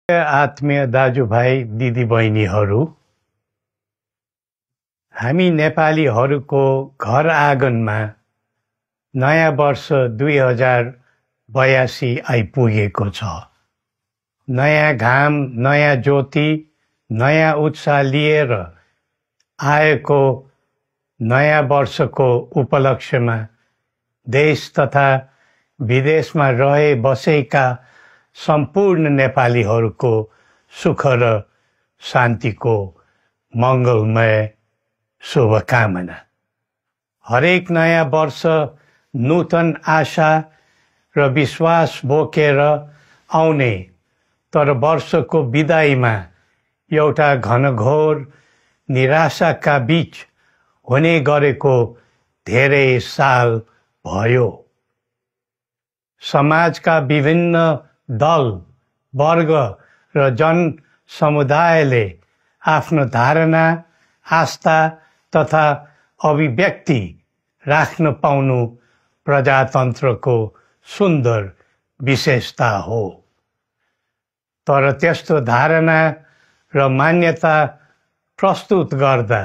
आत्मीय दाजुभाइ दिदीबहिनीहरू, हामी नेपालीहरूको घर आँगनमा नयाँ वर्ष 2082 आइपुगेको छ। नयाँ घाम, नयाँ ज्योति, नयाँ उत्साह लिएर आएको नयाँ वर्षको उपलक्ष्यमा देश तथा विदेशमा रहे बसेका सम्पूर्ण नेपालीहरूको सुख र शान्तिको मङ्गलमय शुभकामना। हरेक नयाँ वर्ष नूतन आशा र विश्वास बोकेर आउने, तर वर्षको बिदाईमा एउटा घनघोर निराशाका बीच हुने गरेको धेरै साल भयो। समाजका विभिन्न दल, वर्ग र जन समुदायले आफ्नो धारणा, आस्था तथा अभिव्यक्ति राख्न पाउनु प्रजातन्त्रको सुन्दर विशेषता हो। तर त्यस्तो धारणा र मान्यता प्रस्तुत गर्दा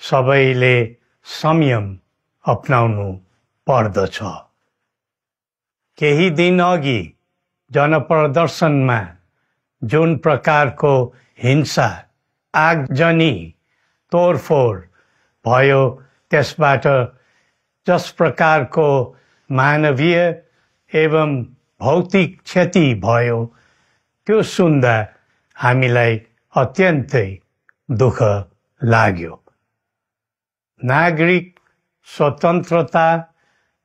सबैले संयम अपनाउनु पर्दछ। केही दिन अघि जनप्रदर्शनमा जुन प्रकारको हिंसा, आगजनी, तोडफोड भयो, त्यसबाट जस प्रकारको मानवीय एवं भौतिक क्षति भयो, त्यो सुन्दा हामीलाई अत्यन्तै दुःख लाग्यो। नागरिक स्वतन्त्रता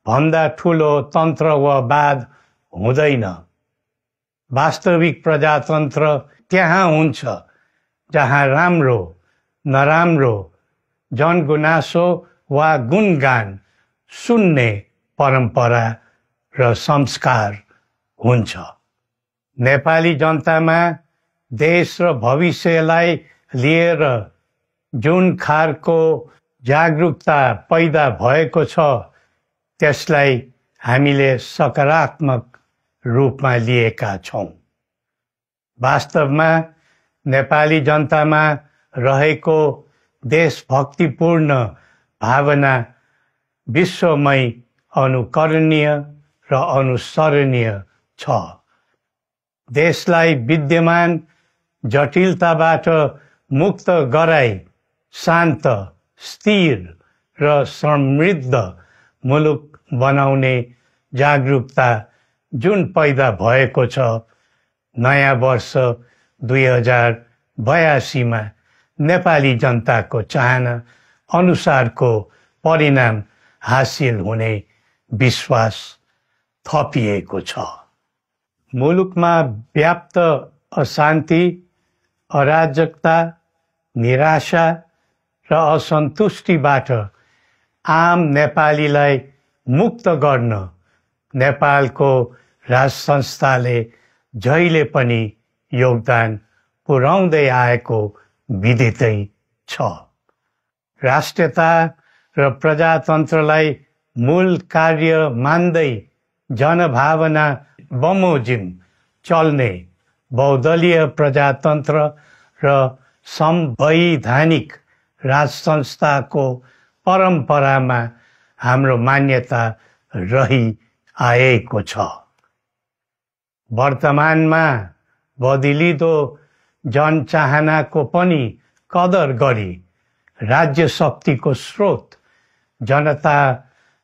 भन्दा ठुलो तन्त्रवाद हुँदैन। वास्तविक प्रजातन्त्र त्यहाँ हुन्छ जहाँ राम्रो, नराम्रो, जनगुनासो वा गुणगान सुन्ने परम्परा र संस्कार हुन्छ। नेपाली जनतामा देश र भविष्यलाई लिएर जुन खालको जागरुकता पैदा भएको छ, त्यसलाई हामीले सकारात्मक रूपमा लिएका छौँ। वास्तवमा नेपाली जनतामा रहेको देशभक्तिपूर्ण भावना विश्वमै अनुकरणीय र अनुसरणीय छ। देशलाई विद्यमान जटिलताबाट मुक्त गराई शान्त, स्थिर र समृद्ध मुलुक बनाउने जागरुकता जुन पैदा भएको छ, नयाँ वर्ष 2082 मा नेपाली जनताको चाहना अनुसारको परिणाम हासिल हुने विश्वास थपिएको छ। मुलुकमा व्याप्त अशान्ति, अराजकता, निराशा र असन्तुष्टिबाट आम नेपालीलाई मुक्त गर्न नेपालको राज संस्थाले जहिले पनि योगदान पुर्याउँदै आएको विदितै छ। राष्ट्रियता र प्रजातन्त्रलाई मूल कार्य मान्दै जनभावना बमोजिम चल्ने बहुदलीय प्रजातन्त्र र संवैधानिक राज संस्थाको परम्परामा हाम्रो मान्यता रही आएको छ। वर्तमानमा बदलिँदो जनचाहनाको पनि कदर गरी राज्य शक्तिको स्रोत जनता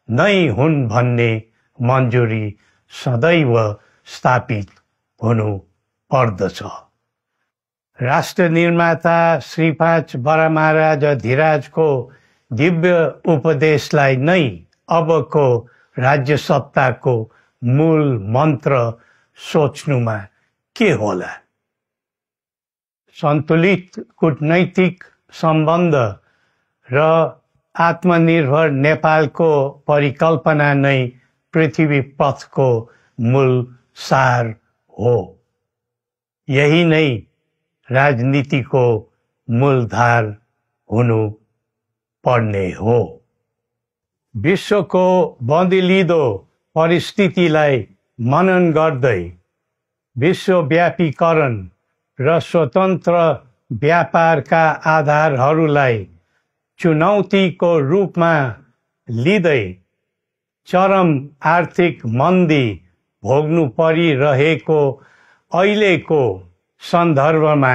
नै हुन् भन्ने मन्जुरी सदैव स्थापित हुनु पर्दछ। राष्ट्र निर्माता श्री 5 बरामहाराज धीराजको दिव्य उपदेशलाई नै अबको राज्य सत्ताको मूल मन्त्र सोच्नुमा के होला? सन्तुलित कूटनैतिक सम्बन्ध र आत्मनिर्भर नेपालको परिकल्पना नै पृथ्वी पथको मूल सार हो। यही नै राजनीतिको मूलधार हुनु पर्ने हो। विश्वको बदलिँदो परिस्थितिलाई मनन गर्दै विश्वव्यापीकरण र स्वतन्त्र व्यापारका आधारहरूलाई चुनौतीको रूपमा लिँदै चरम आर्थिक मन्दी भोग्नु परिरहेको अहिलेको सन्दर्भमा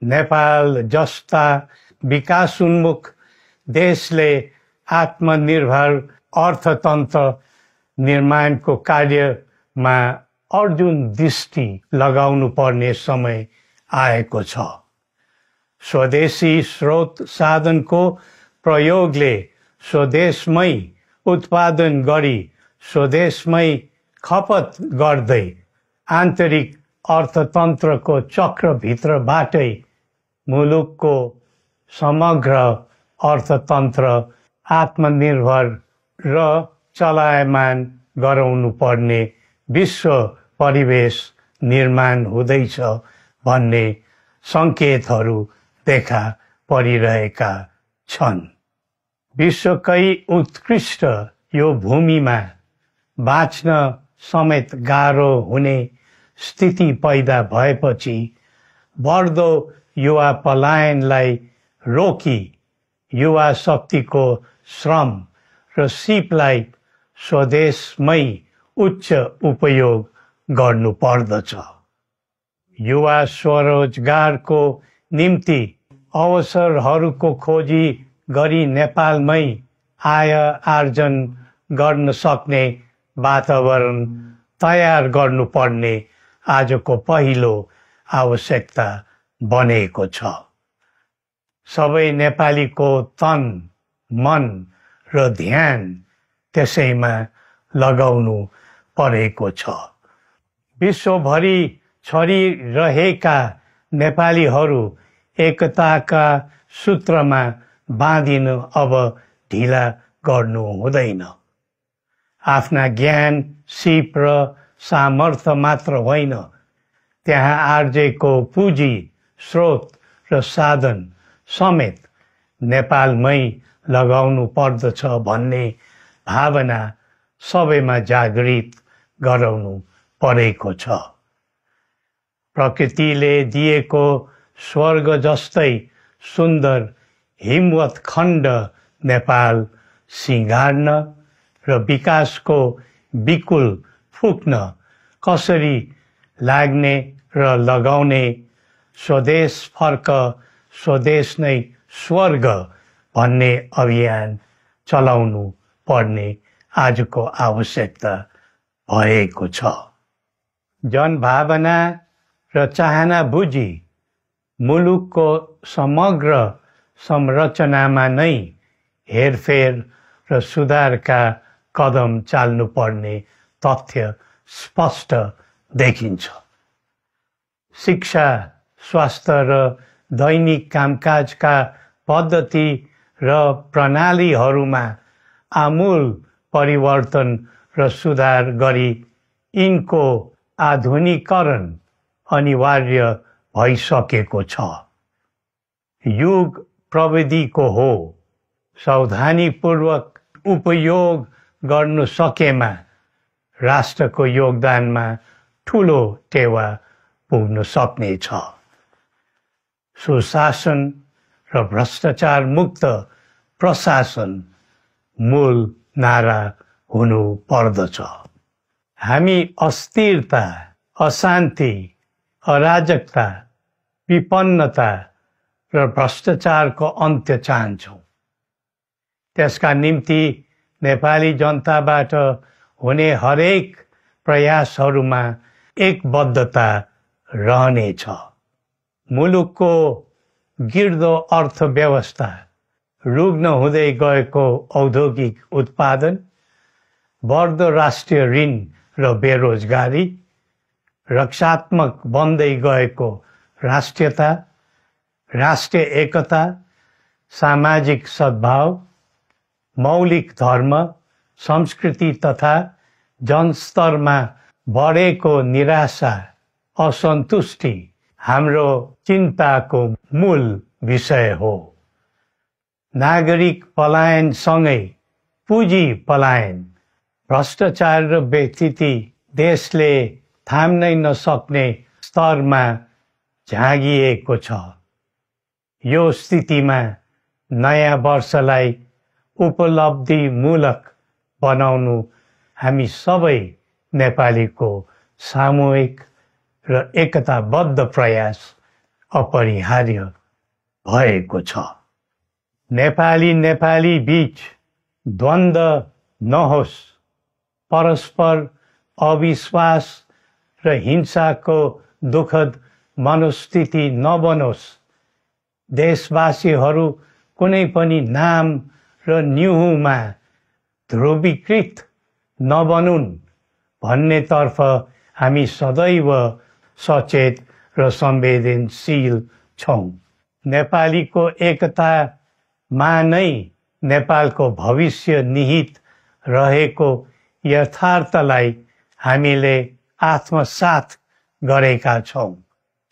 नेपाल जस्ता विकासोन्मुख देशले आत्मनिर्भर अर्थतन्त्र निर्माणको कार्यमा अर्जुन दृष्टि लगाउनु पर्ने समय आएको छ। स्वदेशी स्रोत साधनको प्रयोगले स्वदेशमै उत्पादन गरी स्वदेशमै खपत गर्दै आन्तरिक अर्थतन्त्रको चक्रभित्रबाटै मुलुकको समग्र अर्थतन्त्र आत्मनिर्भर र चलायमान गराउनु पर्ने विश्व परिवेश निर्माण हुँदैछ भन्ने सङ्केतहरू देखा परिरहेका छन्। विश्वकै उत्कृष्ट यो भूमिमा बाँच्न समेत गाह्रो हुने स्थिति पैदा भएपछि बढ्दो युवा पलायनलाई रोकी युवा शक्तिको श्रम र सिपलाई स्वदेशमै उच्च उपयोग गर्नु पर्दछ। युवा स्वरोजगारको निम्ति अवसरहरूको खोजी गरी नेपालमै आय आर्जन गर्न सक्ने वातावरण तयार गर्नुपर्ने आजको पहिलो आवश्यकता बनेको छ। सबै नेपालीको तन, मन र ध्यान त्यसैमा लगाउनु परेको छ। विश्वभरि छरिरहेका नेपालीहरू एकताका सूत्रमा बाँधिन अब ढिला गर्नु हुँदैन। आफ्ना ज्ञान, सिप र सामर्थ्य मात्र होइन, त्यहाँ आर्जेको पुँजी, स्रोत र साधन समेत नेपालमै लगाउनु पर्दछ भन्ने भावना सबैमा जागृत गराउनु परेको छ। प्रकृतिले दिएको स्वर्ग जस्तै सुन्दर हिमवत् खण्ड नेपाल सिँगार्न र विकासको बिकुल फुक्न कसरी लाग्ने र लगाउने स्वदेश फर्क स्वदेश नै स्वर्ग भन्ने अभियान चलाउनु पर्ने आजको आवश्यकता भएको छ। जनभावना र चाहना बुझी मुलुकको समग्र संरचनामा नै हेरफेर र सुधारका कदम चाल्नुपर्ने तथ्य स्पष्ट देखिन्छ। शिक्षा, स्वास्थ्य र दैनिक कामकाजका पद्धति र प्रणालीहरूमा आमूल परिवर्तन र सुधार गरी यिनको आधुनिकीकरण अनिवार्य भइसकेको छ। युग प्रविधिको हो, सावधानीपूर्वक उपयोग गर्नु सकेमा राष्ट्रको योगदानमा ठुलो टेवा पुग्न सक्नेछ। सुशासन र भ्रष्टाचार मुक्त प्रशासन मूल नारा हुनु पर्दछ। हामी अस्थिरता, अशान्ति, अराजकता, विपन्नता र भ्रष्टाचारको अन्त्य चाहन्छौँ। त्यसका निम्ति नेपाली जनताबाट हुने हरेक प्रयासहरूमा एकबद्धता रहनेछ। मुलुकको गिर्दो अर्थव्यवस्था, रुग्न हुँदै गएको औद्योगिक उत्पादन, बढ्दो राष्ट्रिय ऋण र बेरोजगारी, रक्षात्मक बन्दै गएको राष्ट्रियता, राष्ट्रिय एकता, सामाजिक सद्भाव, मौलिक धर्म, संस्कृति तथा जनस्तरमा बढेको निराशा, असन्तुष्टि हाम्रो चिन्ताको मूल विषय हो। नागरिक पलायनसँगै पुँजी पलायन, भ्रष्टाचार र व्यथिति देशले थाम्नै नसक्ने स्तरमा झाँगिएको छ। यो स्थितिमा नयाँ वर्षलाई उपलब्धिमूलक बनाउनु हामी सबै नेपालीको सामूहिक र एकताबद्ध प्रयास अपरिहार्य भएको छ। नेपाली बीच द्वन्द्व नहोस्, परस्पर अविश्वास र हिंसाको दुःखद मनोस्थिति नबनोस्, देशवासीहरू कुनै पनि नाम र न्युहुमा ध्रुवीकृत नबनुन् भन्नेतर्फ हामी सदैव सचेत र संवेदनशील छौँ। नेपालीको एकतामा नै नेपालको भविष्य निहित रहेको यथार्थलाई हामीले आत्मसात गरेका छौँ।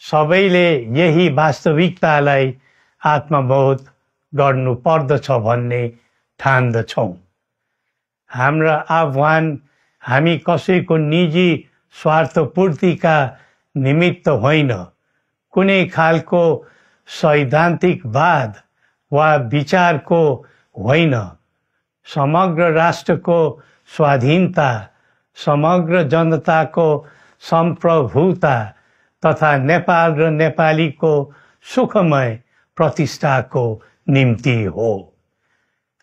सबैले यही वास्तविकतालाई आत्मबोध गर्नुपर्दछ भन्ने ठान्दछौँ। हाम्रा आह्वान हामी कसैको निजी स्वार्थपूर्तिका निमित्त होइन, कुनै खालको सैद्धान्तिकवाद वा विचारको होइन, समग्र राष्ट्रको स्वाधीनता, समग्र जनताको सम्प्रभुता तथा नेपाल र नेपालीको सुखमय प्रतिष्ठाको निम्ति हो।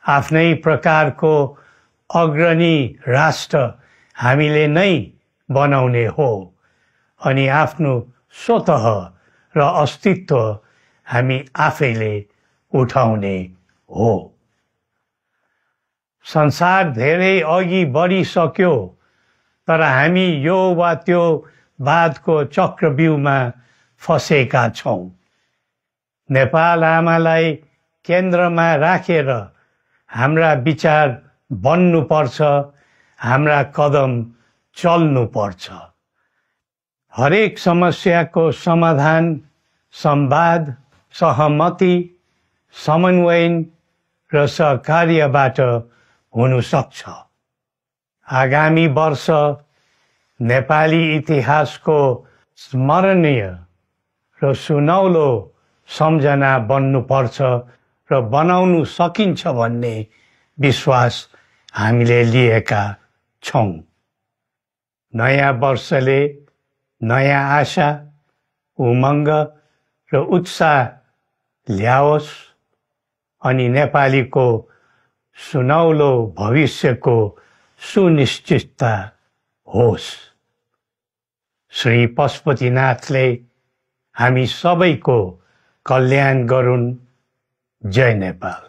आफ्नै प्रकारको अग्रणी राष्ट्र हामीले नै बनाउने हो अनि आफ्नो स्वतः र अस्तित्व हामी आफैले उठाउने हो। संसार धेरै अघि बढिसक्यो, तर हामी यो वा त्यो वादको चक्रव्यूहमा फँसेका छौँ। नेपाल आमालाई केन्द्रमा राखेर हाम्रा विचार बन्नुपर्छ, हाम्रा कदम चल्नुपर्छ। हरेक समस्याको समाधान संवाद, सहमति, समन्वयन र सहकार्यबाट हुन सक्छ। आगामी वर्ष नेपाली इतिहासको स्मरणीय र सुनौलो सम्झना बन्नुपर्छ र बनाउनु सकिन्छ भन्ने विश्वास हामीले लिएका छौँ। नयाँ वर्षले नयाँ आशा, उमङ्ग र उत्साह ल्याओस् अनि नेपालीको सुनौलो भविष्यको सुनिश्चितता होस्। श्री पशुपतिनाथले हामी सबैको कल्याण गरून्। जय नेपाल।